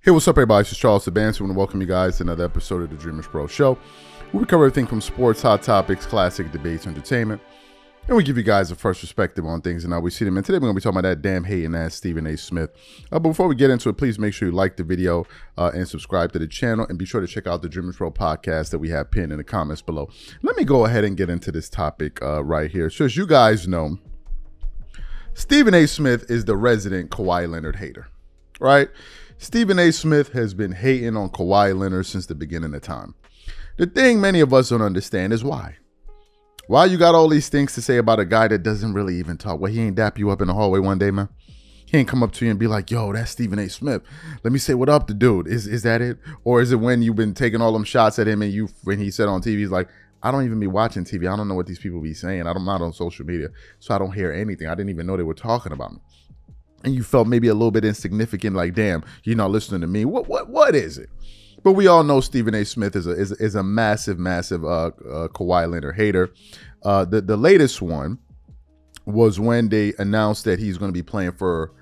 Hey, what's up, everybody? This is Charles Sabansi. I want to welcome you guys to another episode of the DREAMERSPRO show, where we cover everything from sports, hot topics, classic debates, entertainment, and we give you guys a first perspective on things and how we see them. And today we're going to be talking about that damn hating ass Stephen A. Smith. But before we get into it, please make sure you like the video and subscribe to the channel, and be sure to check out the DREAMERSPRO podcast that we have pinned in the comments below. Let me go ahead and get into this topic right here. So as you guys know, Stephen A. Smith is the resident Kawhi Leonard hater, right? Stephen A. Smith has been hating on Kawhi Leonard since the beginning of time. The thing many of us don't understand is why. Why you got all these things to say about a guy that doesn't really even talk? Well, he ain't dap you up in the hallway one day, man. He ain't come up to you and be like, yo, that's Stephen A. Smith. Let me say what up to dude. Is that it? Or is it when you've been taking all them shots at him and when he said on TV, he's like, I don't even be watching TV. I don't know what these people be saying. I'm not on social media, so I don't hear anything. I didn't even know they were talking about me. And you felt maybe a little bit insignificant, like, damn, you're not listening to me. What is it? But we all know Stephen A. Smith is a massive Kawhi Leonard hater. The latest one was when they announced that he's going to be playing for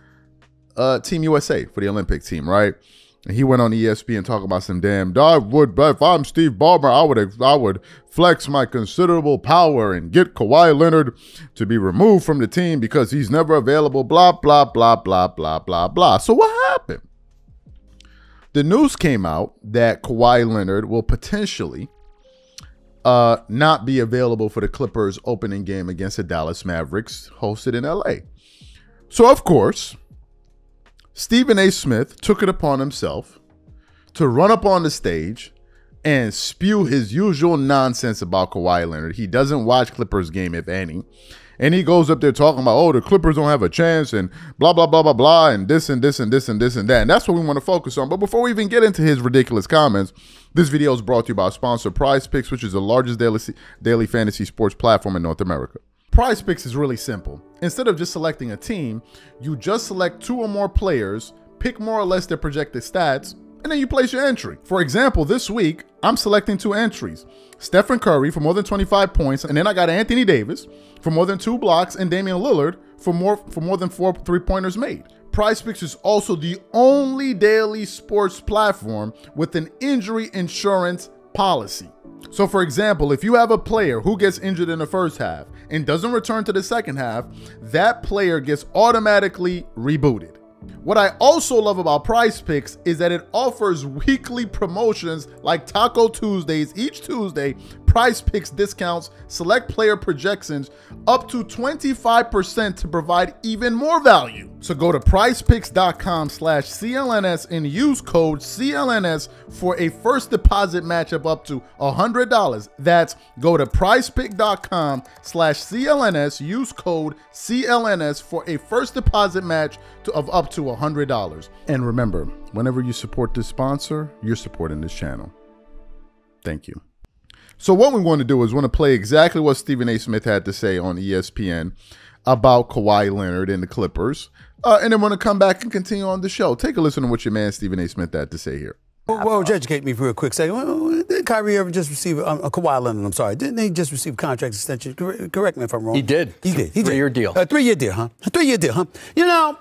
Team USA, for the Olympic team, right? And he went on ESPN talking about some damn, if I'm Steve Ballmer, I would flex my considerable power and get Kawhi Leonard to be removed from the team because he's never available, blah, blah, blah, blah, blah, blah, blah. So what happened? The news came out that Kawhi Leonard will potentially not be available for the Clippers opening game against the Dallas Mavericks hosted in LA. So, of course, Stephen A. Smith took it upon himself to run up on the stage and spew his usual nonsense about Kawhi Leonard. He doesn't watch Clippers game, if any. And he goes up there talking about, oh, the Clippers don't have a chance and blah, blah, blah, blah, blah, and this and this and this and this and that. And that's what we want to focus on. But before we even get into his ridiculous comments, this video is brought to you by our sponsor, PrizePicks, which is the largest daily fantasy sports platform in North America. PrizePicks is really simple. Instead of just selecting a team, you just select 2 or more players, pick more or less their projected stats, and then you place your entry. For example, this week, I'm selecting 2 entries. Stephen Curry for more than 25 points, and then I got Anthony Davis for more than 2 blocks, and Damian Lillard for more than 4 3-pointers made. PrizePicks is also the only daily sports platform with an injury insurance policy. So for example, if you have a player who gets injured in the first half and doesn't return to the second half, that player gets automatically rebooted. What I also love about PrizePicks is that it offers weekly promotions like Taco Tuesdays. Each Tuesday, PrizePicks discounts select player projections up to 25% to provide even more value. So go to prizepicks.com/CLNS and use code CLNS for a first deposit matchup up to $100. That's go to prizepicks.com/CLNS, use code CLNS for a first deposit match of up to $100. And remember, whenever you support this sponsor, you're supporting this channel. Thank you. So what we want to do is want to play exactly what Stephen A. Smith had to say on ESPN about Kawhi Leonard and the Clippers. And then want to come back and continue on the show. Take a listen to what your man Stephen A. Smith had to say here. Well, educate me for a quick second. Did Kyrie ever just receive Kawhi Leonard? I'm sorry. Didn't he just receive contract extension? Correct me if I'm wrong. He did. He did. 3-year deal. 3-year deal, huh? A 3-year deal, huh? You know,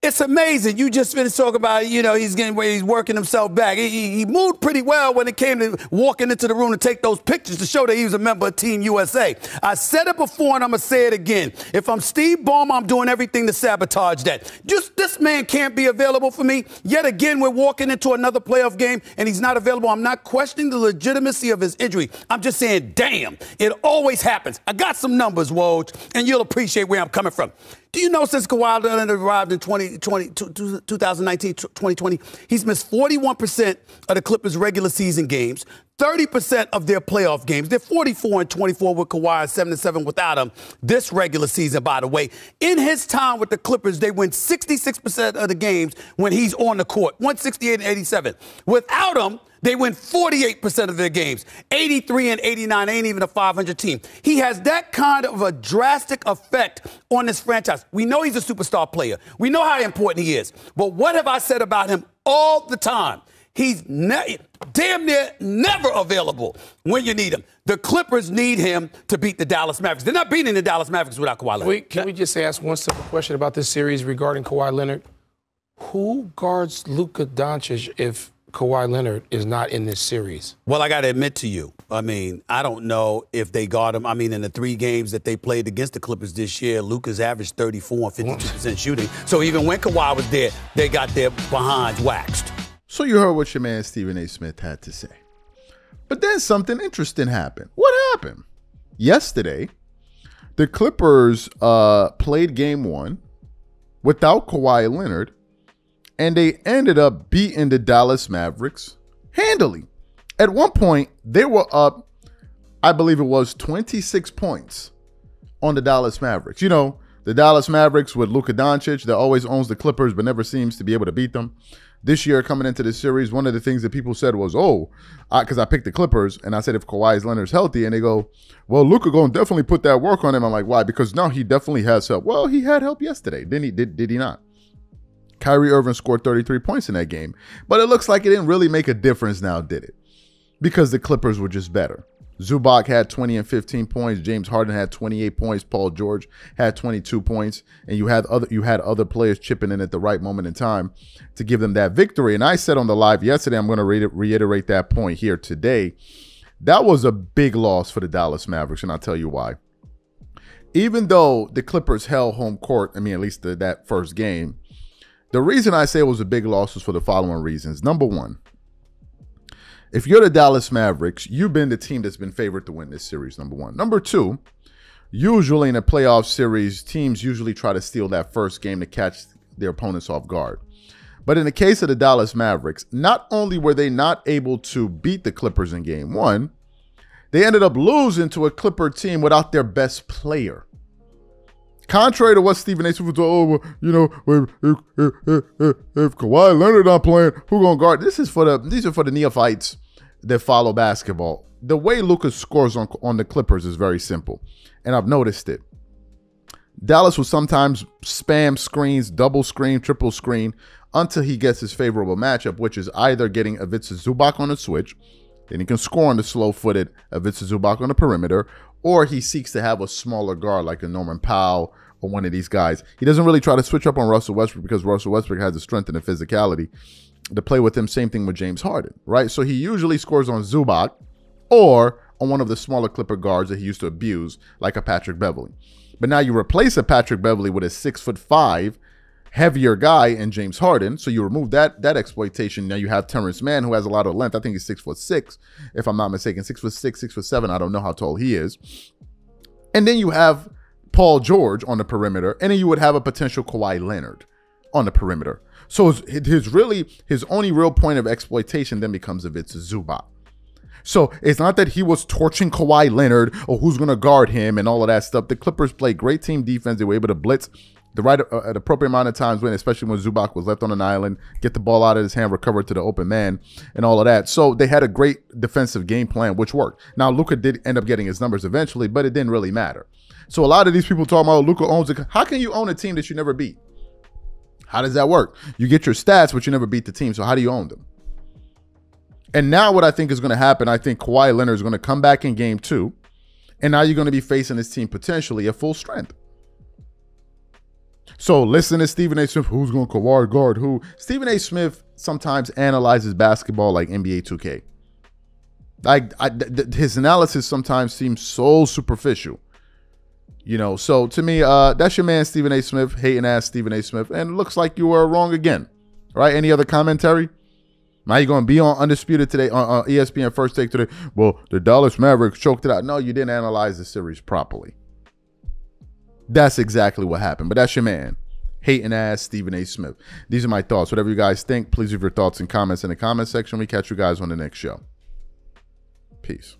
it's amazing. You just finished talking about, you know, he's working himself back. He moved pretty well when it came to walking into the room to take those pictures to show that he was a member of Team USA. I said it before and I'm going to say it again. If I'm Steve Ballmer, I'm doing everything to sabotage that. Just this man can't be available for me. Yet again, we're walking into another playoff game and he's not available. I'm not questioning the legitimacy of his injury. I'm just saying, damn, it always happens. I got some numbers, Woj, and you'll appreciate where I'm coming from. Do you know since Kawhi Leonard arrived in 2019-2020, he's missed 41% of the Clippers' regular season games, 30% of their playoff games. They're 44-24 with Kawhi, 7-7 without him this regular season, by the way. In his time with the Clippers, they win 66% of the games when he's on the court, 168-87. Without him, they win 48% of their games, 83-89, ain't even a 500 team. He has that kind of a drastic effect on this franchise. We know he's a superstar player. We know how important he is. But what have I said about him all the time? He's damn near never available when you need him. The Clippers need him to beat the Dallas Mavericks. They're not beating the Dallas Mavericks without Kawhi Leonard. Can we just ask one simple question about this series regarding Kawhi Leonard? Who guards Luka Doncic if Kawhi Leonard is not in this series? Well, I got to admit to you, I mean, I don't know if they guard him. I mean, in the 3 games that they played against the Clippers this year, Luka's averaged 34 and 52% shooting. So even when Kawhi was there, they got their behinds waxed. So you heard what your man Stephen A. Smith had to say. But then something interesting happened. What happened? Yesterday, the Clippers played game 1 without Kawhi Leonard, and they ended up beating the Dallas Mavericks handily. At one point, they were up, I believe it was 26 points on the Dallas Mavericks. You know, the Dallas Mavericks with Luka Doncic that always owns the Clippers but never seems to be able to beat them. This year, coming into this series, one of the things that people said was, because I picked the Clippers, and I said if Kawhi Leonard's healthy, and they go, well, Luka going to definitely put that work on him. I'm like, why? Because now he definitely has help. Well, he had help yesterday. Did he not? Kyrie Irving scored 33 points in that game. But it looks like it didn't really make a difference now, did it? Because the Clippers were just better. Zubac had 20 and 15 points. James Harden had 28 points. Paul George had 22 points. And you had other players chipping in at the right moment in time to give them that victory. And I said on the live yesterday, I'm going to reiterate that point here today. That was a big loss for the Dallas Mavericks, and I'll tell you why. Even though the Clippers held home court, I mean, at least that first game, the reason I say it was a big loss was for the following reasons. Number one, if you're the Dallas Mavericks, you've been the team that's been favored to win this series, number one. Number two, usually in a playoff series, teams usually try to steal that first game to catch their opponents off guard. But in the case of the Dallas Mavericks, not only were they not able to beat the Clippers in game 1, they ended up losing to a Clipper team without their best player. Contrary to what Stephen A. Smith was, if Kawhi Leonard not playing, who gonna guard? These are for the neophytes that follow basketball. The way Luka scores on the Clippers is very simple, and I've noticed it. Dallas will sometimes spam screens, double screen, triple screen, until he gets his favorable matchup, which is either getting Ivica Zubac on a switch, then he can score on the slow-footed Ivica Zubac on the perimeter, or he seeks to have a smaller guard like a Norman Powell or one of these guys. He doesn't really try to switch up on Russell Westbrook because Russell Westbrook has the strength and the physicality to play with him. Same thing with James Harden, right? So he usually scores on Zubac or on one of the smaller Clipper guards that he used to abuse, like a Patrick Beverley. But now you replace a Patrick Beverley with a 6'5", heavier guy in James Harden. So you remove that exploitation. Now you have Terrence Mann, who has a lot of length. I think he's 6'6", if I'm not mistaken. 6'6", 6'7". I don't know how tall he is. And then you have Paul George on the perimeter, and then you would have a potential Kawhi Leonard on the perimeter. So his only real point of exploitation then becomes Ivica Zubac. So it's not that he was torching Kawhi Leonard or who's going to guard him and all of that stuff. The Clippers played great team defense. They were able to blitz the right at appropriate amount of times, especially when Zubac was left on an island, get the ball out of his hand, recover to the open man, and all of that. So they had a great defensive game plan, which worked. Now, Luka did end up getting his numbers eventually, but it didn't really matter. So a lot of these people talking about Luka owns it. How can you own a team that you never beat? How does that work? You get your stats, but you never beat the team. So how do you own them? And now what I think is going to happen, I think Kawhi Leonard is going to come back in game 2. And now you're going to be facing this team potentially at full strength. So listen to Stephen A. Smith. Who's going to Kawhi guard who? Stephen A. Smith sometimes analyzes basketball like NBA 2K. His analysis sometimes seems so superficial. You know, so to me, that's your man, Stephen A. Smith, hating ass Stephen A. Smith. And it looks like you were wrong again. All right. Any other commentary? Now you're going to be on Undisputed today, on ESPN First Take today. Well, the Dallas Mavericks choked it out. No, you didn't analyze the series properly. That's exactly what happened. But that's your man, hating ass Stephen A. Smith. These are my thoughts. Whatever you guys think, please leave your thoughts and comments in the comment section. We catch you guys on the next show. Peace.